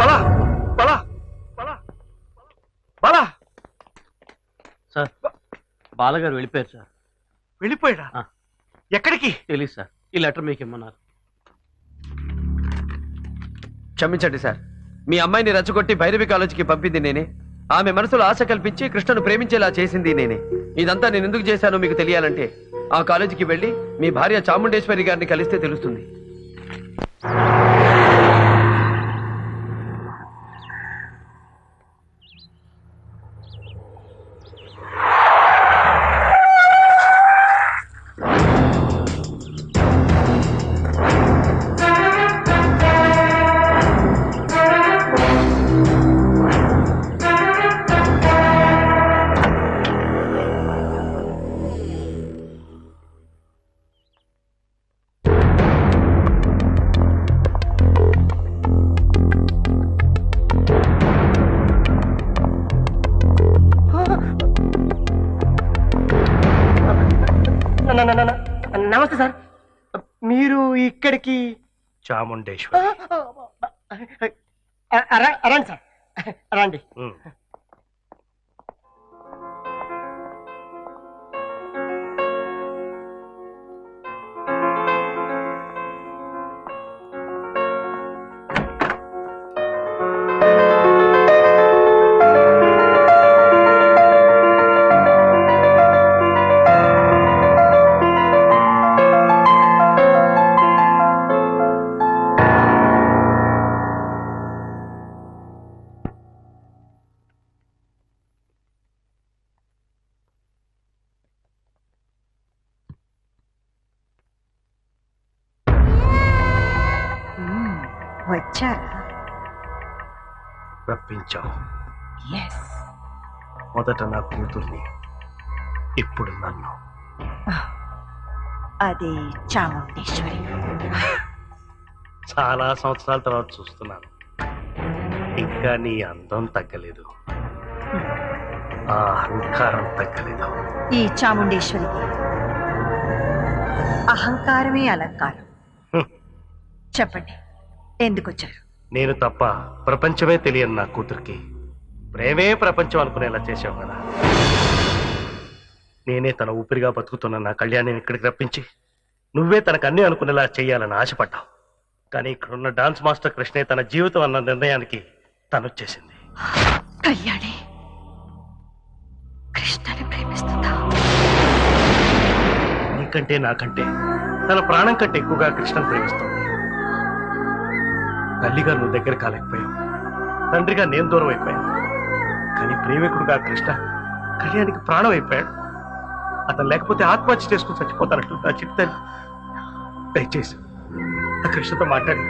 బలా బలా బలా బలా sir బాలగారు వెళ్ళిపోయారు sir. వెళ్ళిపోయాడా? ఎక్కడికి తెలియదు సార్. ఈ లెటర్ మీకు ఇమ్మన్నారు. క్షమించండి సార్, మీ అమ్మాయిని రెచ్చగొట్టి భైరవి కాలేజీకి పంపింది నేనే. ఆమె మనసులో ఆశ కల్పించి కృష్ణను ప్రేమించేలా చేసింది నేనే. ఇదంతా నేను ఎందుకు చేశానో మీకు తెలియాలంటే ఆ కాలేజీకి వెళ్ళి మీ భార్య చాముండేశ్వరి గారిని కలిస్తే తెలుస్తుంది. నమస్తే సార్, మీరు ఇక్కడికి? చాముండేశ్వరి. రండి సార్, రండి. వచ్చారా? రప్పించావు. ఎస్. మొదట నా కూతుర్ని, ఇప్పుడు నన్ను. అది చాముండేశ్వరి. చాలా సంవత్సరాల తర్వాత చూస్తున్నాను. ఇంకా నీ అందం తగ్గలేదు, ఆ అహంకారం తగ్గలేదు. ఈ చాముండేశ్వరికి అహంకారమే అలంకారం. చెప్పండి, ఎందుకు వచ్చారు? నేను తప్ప ప్రపంచమే తెలియని నా కూతురికి ప్రేమే ప్రపంచం అనుకునేలా చేశావు కదా. నేనే తన ఊపిరిగా బతుకుతున్న నా కళ్యాణిని ఇక్కడికి రప్పించి నువ్వే తనకు అన్నీ అనుకునేలా చేయాలని ఆశపడ్డావు. కానీ ఇక్కడున్న డాన్స్ మాస్టర్ కృష్ణే తన జీవితం అన్న నిర్ణయానికి తనొచ్చేసింది. కళ్యాణి కృష్ణని ప్రేమిస్తుందా? నీకంటే నాకంటే తన ప్రాణం కంటే ఎక్కువగా కృష్ణను ప్రేమిస్తుంది. తల్లిగా నువ్వు దగ్గర కాలేకపోయావు, తండ్రిగా నేను దూరం అయిపోయాను. కానీ ప్రేమికుడుగా కృష్ణ కళ్యాణికి ప్రాణం అయిపోయాడు. అతను లేకపోతే ఆత్మహత్య చేసుకుని చచ్చిపోతానంటూ నా చిట్టాను. దయచేసి ఆ కృష్ణతో మాట్లాడి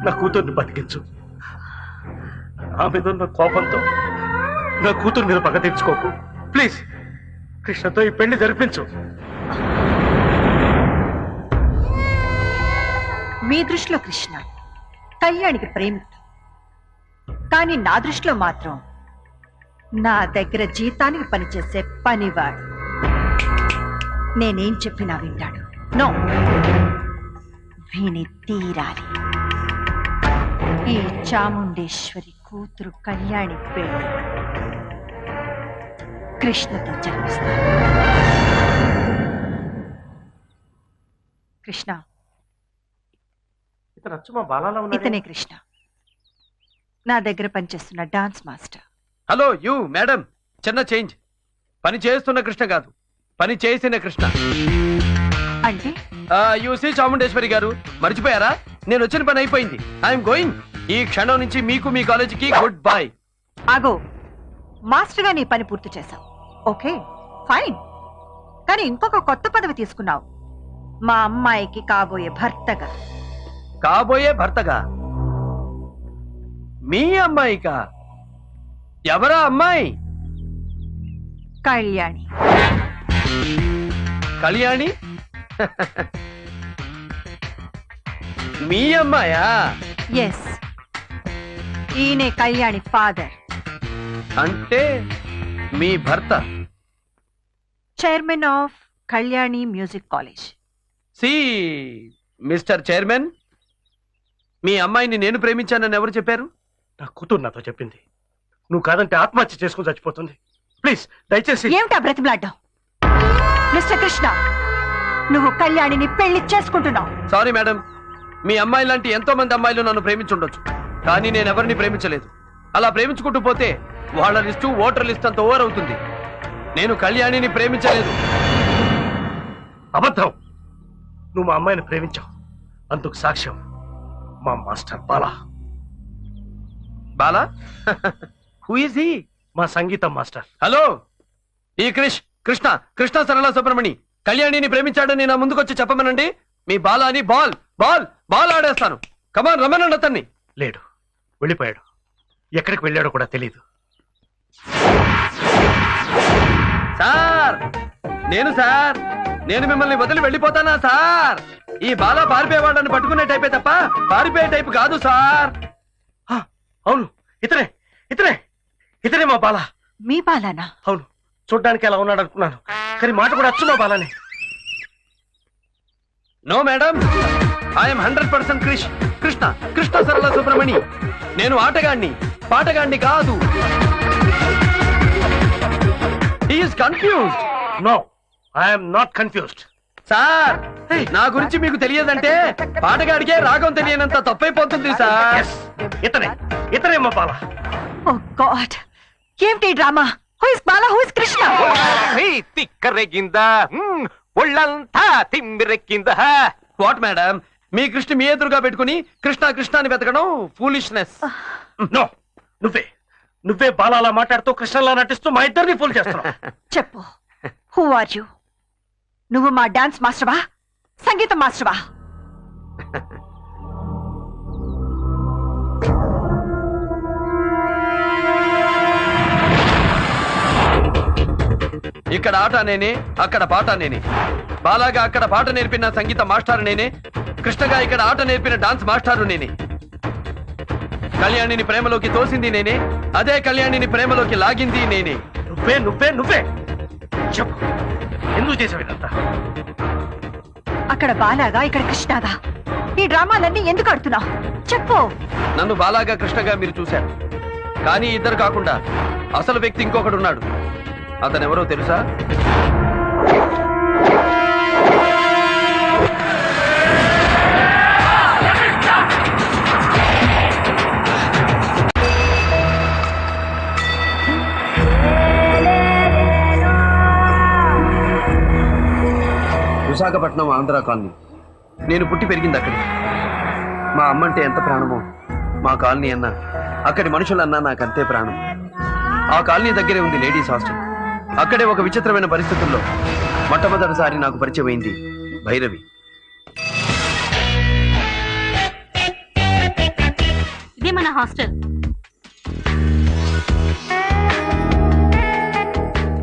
నా కూతుర్ని బతికించు. ఆ మీద ఉన్న కోపంతో నా కూతురు మీద పగ తీర్చుకోకు. ప్లీజ్ కృష్ణతో ఈ పెళ్లి జరిపించు. మీ దృష్టిలో కృష్ణ కళ్యాణికి ప్రేమికుడు, కానీ నా దృష్టిలో మాత్రం నా దగ్గర జీతానికి పనిచేసే పనివాడు. నేనేం చెప్పినా వింటాడు. నో, విని తీరాలి. ఈ చాముండేశ్వరి కూతురు కళ్యాణి పెళ్లి కృష్ణతో జరిపిస్తాను. కృష్ణ, ఇతనే కృష్ణ, నా దగ్గర పనిచేస్తున్న dance master. Hello you madam, చిన్న చేంజ్. పని చేస్తున్న కృష్ణ కాదు, పని చేసిన కృష్ణ. అంటే యూసీ చాముండేశ్వరి గారు, మర్చిపోయారా? నేను వచ్చిన పని అయిపోయింది. I'm going. ఈ క్షణం నుంచి మీకు మీ కాలేజీకి గుడ్ బై. ఆగో, మాస్టర్ గా నీ పని పూర్తి చేశావు. ఓకే ఫైన్, కానీ ఇంకొక కొత్త పదవి తీసుకున్నావు. మా అమ్మాయికి కాబోయే భర్తగా. కాబోయే భర్తగా? మీ అమ్మాయికా? ఎవరా అమ్మాయి? కళ్యాణి. కళ్యాణి? మీ అమ్మాయా? ఎస్, ఈయనే కళ్యాణి ఫాదర్. అంటే మీ భర్త chairman of Kalyani music college. See mister chairman, మీ అమ్మాయిని నేను ప్రేమించానని ఎవరు చెప్పారు? నా కూతురు నాతో చెప్పింది. నువ్వు కాదంటే ఆత్మహత్య చేసుకుని చచ్చిపోతుంది. ప్లీజ్ దయచేసి. ఏమిటా బ్రతిమలాడ్డావు? మిస్టర్ కృష్ణ, నువ్వు కళ్యాణిని పెళ్లి చేసుకుంటున్నావు. సారీ మేడం, మీ అమ్మాయి లాంటి ఎంతో మంది అమ్మాయిలు నన్ను ప్రేమించుండొచ్చు, కానీ నేను ఎవరిని ప్రేమించలేదు. అలా ప్రేమించుకుంటూ పోతే వాళ్ళ లిస్టు ఓటర్ లిస్ట్ అంత ఓవర్ అవుతుంది. నేను కళ్యాణిని ప్రేమించలేదు. అబద్ధం. నువ్వు మా అమ్మాయిని ప్రేమించావు. అందుకు సాక్ష్యం మా master Bala. Bala? Who is he? మా సంగీతం మాస్టర్. హలో, ఈ కృష్ణ సరళ సుబ్రమణి కళ్యాణిని ప్రేమించాడని నా ముందుకొచ్చి చెప్పమనండి. మీ బాలాని బాల్ ఆడేస్తాను. కమాన్, రమ్మనండి అతన్ని. లేడు, వెళ్ళిపోయాడు. ఎక్కడికి వెళ్ళాడో కూడా తెలీదు. సార్, నేను మిమ్మల్ని వదిలి వెళ్ళిపోతానా సార్? ఈ బాలా పారిపోయేవాళ్ళని పట్టుకునే టైపే తప్ప పారిపోయే టైపు కాదు సార్. అవును, ఇతనే మా బాలా. మీ బాలానా? అవును, చూడ్డానికి అలా ఉన్నాడు అనుకున్నాను, కానీ మాట కూడా అచ్చు మా బాలానే. No madam, I'm 100% Krishna Sarala Subramani. నేను ఆటగాణ్ణి, పాటగాణ్ణి కాదు. He is confused. No, I'm not confused. Sir, నా గురించి మీకు తెలియదంటే పాటగాడికే రాగం తెలియనంత తప్పైపోతుంది సార్. ఇతనే మా బాలా. ఓ గాడ్, ఏమిటి drama? Who is Bala, who is Krishna? తిక్కరెగిందా, ఒళ్ళంతా తిమ్మిరెక్కిందా. వాట్ మేడం, మీ కృష్ణ మీ ఎదురుగా పెట్టుకుని కృష్ణ అని వెతకడం ఫూలిష్నెస్. నో, నువ్వే బాలాలా మాట్లాడుతూ కృష్ణలా నటిస్తూ మా ఇద్దరిని ఫూల్ చేస్తున్నావు. చెప్పు, హూ ఆర్ యు? నువ్వు మా డాన్స్ మాస్టర్వా, సంగీతం మాస్టర్వా? ఇక్కడ ఆట నేనే, అక్కడ పాట నేనే. బాలాగా అక్కడ పాట నేర్పిన సంగీత మాస్టారు నేనే, కృష్ణగా ఇక్కడ ఆట నేర్పిన డాన్స్ మాస్టారు నేనే. కళ్యాణిని ప్రేమలోకి తోసింది నేనే, అదే కళ్యాణిని ప్రేమలోకి లాగింది నేనే. నువ్వే చెప్పు, ఎందుకు చేసావు ఇదంతా? అక్కడ బాలాగా, ఇక్కడ కృష్ణగా. ఈ డ్రామాలన్నీ ఎందుకు ఆడుతున్నావు? చెప్పు. నన్ను బాలాగా కృష్ణగా మీరు చూశారు, కానీ ఇద్దరు కాకుండా అసలు వ్యక్తి ఇంకొకడు ఉన్నాడు. అతనెవరో తెలుసా? విశాఖపట్నం ఆంధ్ర కాలనీ. నేను పుట్టి పెరిగింది అక్కడే. మా అమ్మంటే ఎంత ప్రాణమో మా కాలనీ అన్నా, అక్కడి మనుషులన్నా నాకంతే ప్రాణం. ఆ కాలనీ దగ్గరే ఉంది లేడీస్ హాస్టల్. అక్కడే ఒక విచిత్రమైన పరిస్థితుల్లో మొట్టమొదటిసారి నాకు పరిచయం అయింది భైరవి. ఇదే మన హాస్టల్.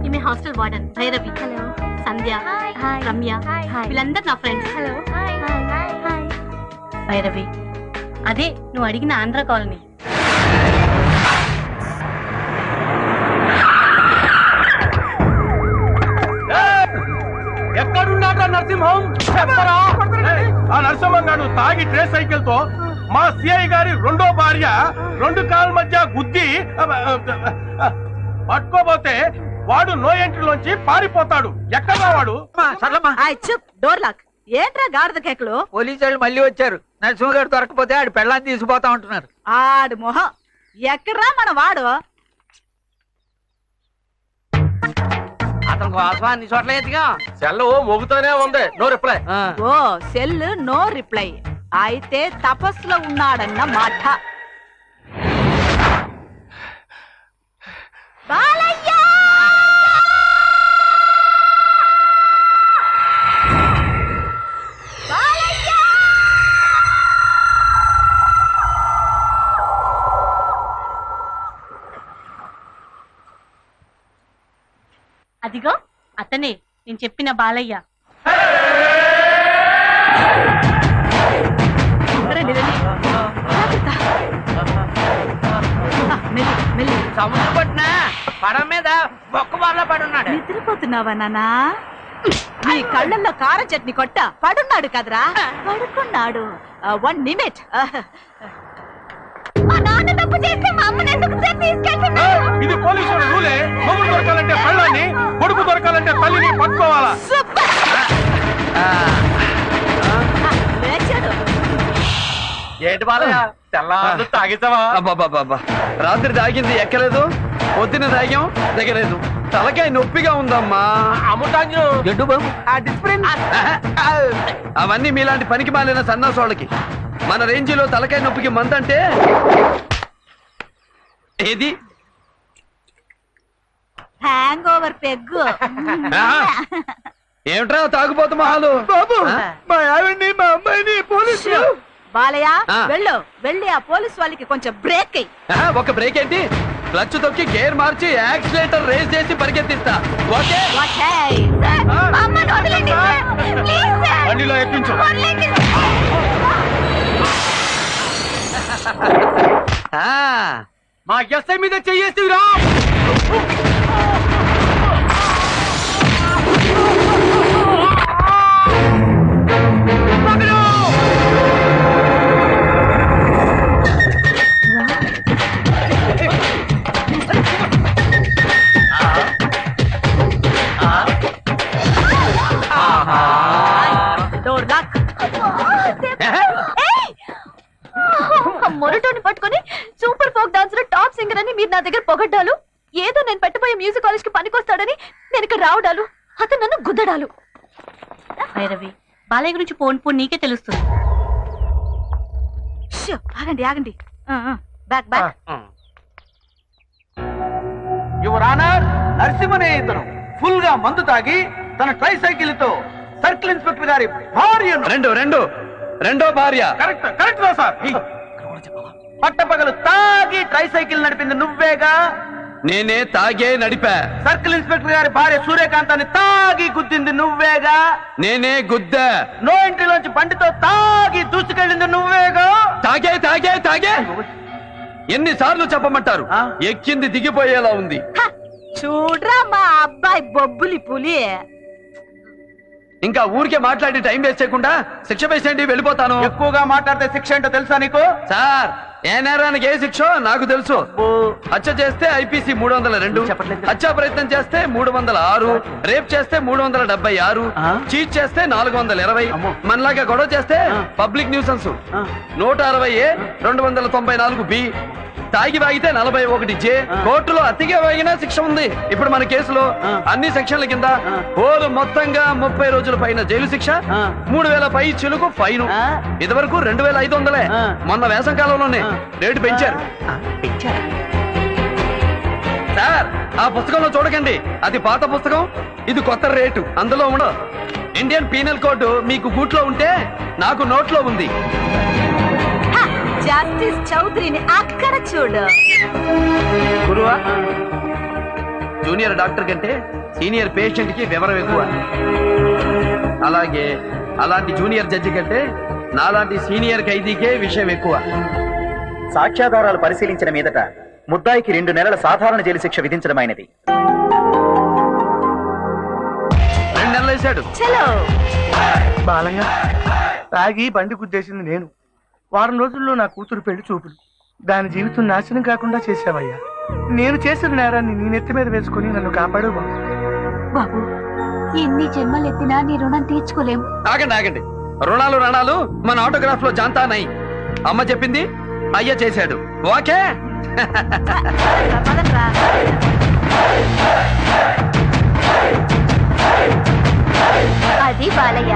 ఈమె హాస్టల్ వార్డెన్ భైరవి. హలో. సంధ్య, రమ్య, వీళ్ళందరూ నా ఫ్రెండ్స్. హలో. భైరవి, అదే నువ్వు అడిగిన ఆంధ్ర కాలనీ. ఎక్కడున్నాడు నరసింహం? ఆ నరసింహం గారు తాగి ట్రే సైకిల్ తో మా సిఐ గారి రెండో భార్య 2 కాళ్ళ మధ్య గుద్ది పట్టుకోబోతే వాడు నో ఎంట్రీలోంచి పారిపోతాడు. ఎక్కడా వాడు? Door lock. ఏంట్రా గాడిద కేకలు? పోలీసు వాళ్ళు మళ్ళీ వచ్చారు. నరసింహ గారు దొరకపోతే ఆడు పెళ్ళాన్ని తీసుకుపోతా ఉంటున్నారు. ఆడు మొహం ఎక్కడ్రా మన వాడు? అతను కోసం అన్ని చోట్ల ఎదిగా సెల్ మోగుతూనే ఉంది, నో రిప్లై. ఓ సెల్ నో రిప్లై. అయితే తపస్సులో ఉన్నాడన్న మాట. బాలయ్య! బాలయ్య! అదిగో అతనే నేను చెప్పిన బాలయ్య. రండి, రండి. మెల్లి, మెల్లి. సముద్రం పట్టిన పడం మీద బొక్క బాల పడున్నాడు. నిద్రపోతున్నావా నాన్నా? నీ కళ్ళల్లో కారం చట్నీ కొట్ట పడున్నాడు కదరా? పడుకున్నాడు. 1 నిమిట్. నాన్న తప్పు చేస్తే మా అమ్మని ఎందుకు సార్ తీసుకెళ్తున్నారు? ఇది పోలీసుల రూలే. మొగుడు దొరకాలంటే పెళ్ళాన్ని, కొడుకు దొరకాలంటే తల్లిని పట్టుకోవాలా? లేచాడు. ఏంటి బాలయ్య తెల్లారు తాగిస్తావా? అబ్బా రాత్రి తాగింది ఎక్కలేదు, పొద్దున తాగాం దిగలేదు, తలకాయ నొప్పిగా ఉందమ్మా. అమ్ముతాంజు జడ్డు బాబు ఆ డిస్ప్లిన్ అవన్నీ మీలాంటి పనికి మాలిన సన్నాసోళ్ళకి. మన రేంజిలో తలకాయ నొప్పికి మందంటే ఏది హ్యాంగ్ ఓవర్ పెగ్గు. ఏమిట్రా తాగుపోతు మహాలు? బాబు మా ఆవిడ్ని మా అమ్మాయిని పోలీసు బాలయ్య ఆ. వెళ్ళి ఆ పోలీస్ వాళ్ళకి కొంచెం బ్రేక్ అయ్యి. ఒక బ్రేక్ ఏంటి, క్లచ్ తొక్కి గేర్ మార్చి యాక్సిలేటర్ రేస్ చేసి పరిగెత్తిస్తా. ఓకే మా అమ్మని వదిలేండి సార్. Please sir. బండిలో ఎక్కించు. వదిలేండి. మా ఎస్ఐ మీద చెయ్యేసిరా. Door lock. మొరటోని పట్టుకొని super folk dancer top singer అని మీరు నా దగ్గర పొగడ్డాలు, ఏదో నేను పెట్టబోయే మ్యూజిక్ కాలేజ్ కి పనికొస్తాడని నేను ఇక్కడ రావడాలు, అతను నన్ను గుద్దడాలు. భైరవి, బాలయ్య గురించి పోన్ నీకే తెలుస్తుంది. షూ, ఆగండి బ్యాక్ బ్యాక్. యువర్ ఆనర్, నరసింహనే ఇతను ఫుల్ గా మందు తాగి తన ట్రై సైకిల్ తో సర్కిల్ ఇన్స్పెక్టర్ గారి భార్యను రెండో భార్య. కరెక్ట్ రా సార్. పట్టపగలు తాగి ట్రై సైకిల్ నడిపింది నువ్వేగా? నేనే తాగే నడిపా. సర్కిల్ ఇన్స్పెక్టర్ గారి భార్య సూర్యకాంతాన్ని తాగి గుద్దింది నువ్వేగా? నేనే గుద్దా. నో ఎంట్రీలోంచి బండితో తాగి దూసుకెళ్ళింది నువ్వేగా? తాగే ఎన్నిసార్లు చెప్పమంటారు? ఆ? ఎక్కింది దిగిపోయేలా ఉంది. చూడ్రా మా అబ్బాయి బొబ్బులి పులి. ఇంకా ఊరికే మాట్లాడి టైం వేస్ట్ చేయకుండా శిక్ష వేసేయండి, వెళ్ళిపోతాను. ఎక్కువగా మాట్లాడితే శిక్ష ఏంటో తెలుసా నీకు? సార్, ఏ నేరానికి ఏ శిక్షో నాకు తెలుసు. హత్య చేస్తే ఐపీసీ 302, హత్యా ప్రయత్నం చేస్తే 306, రేప్ చేస్తే 376, చీట్ చేస్తే 420, మనలాగా గొడవ చేస్తే పబ్లిక్ న్యూసెన్స్ 160A, 294B, తాగి వాగితే 41J, కోర్టులో అతిగా వాగినా శిక్ష ఉంది. ఇప్పుడు మన కేసులో అన్ని సెక్షన్ల కింద ఓరు మొత్తంగా 30 రోజుల పైన జైలు శిక్ష, 3000 పై చిలుకు ఫైన్. ఇదివరకు 2500. మొన్న వేసం కాలంలోనే రేటు పెంచారు. సార్, ఆ పుస్తకంలో చూడకండి, అది పాత పుస్తకం, ఇది కొత్త రేటు. అందులో ఉండదు. ఇండియన్ పీనల్ కోడ్ మీకు గూట్లో ఉంటే నాకు నోట్లో ఉంది. జస్టిస్ చౌదరిని అక్కడ చూడు. గురువా, జూనియర్ డాక్టర్ కంటే సీనియర్ పేషెంట్ కి వివరం ఎక్కువ. అలాగే అలాంటి జూనియర్ జడ్జి కంటే నాలాంటి సీనియర్ ఖైదీకే విషయం ఎక్కువ. సాక్ష్యాధారాలు పరిశీలించిన మీదట ముద్దాయికి 2 నెలల సాధారణ జైలు శిక్ష విధించడమైనది. 2 నెలలు వేశాడు. చలో. బాలయ్య, తాగి బండి గుద్దేసింది నేను. వారం రోజుల్లో నా కూతురు పెళ్లి చూపులు. దాని జీవితం నాశనం కాకుండా చేసావయ్యా. నేను చేసిన నేరాన్ని నీ నెత్తి మీద వేసుకుని నన్ను కాపాడు బాబు. బాబు, ఎన్ని జన్మలు ఎత్తినా నీ రుణం తీర్చుకోలేం. ఆగండి, రుణాలు మన ఆటోగ్రాఫ్ లో జాంతానాయి. అమ్మ చెప్పింది అయ్య చేశాడు. ఓకే. పదండ్రా. అది బాలయ్య.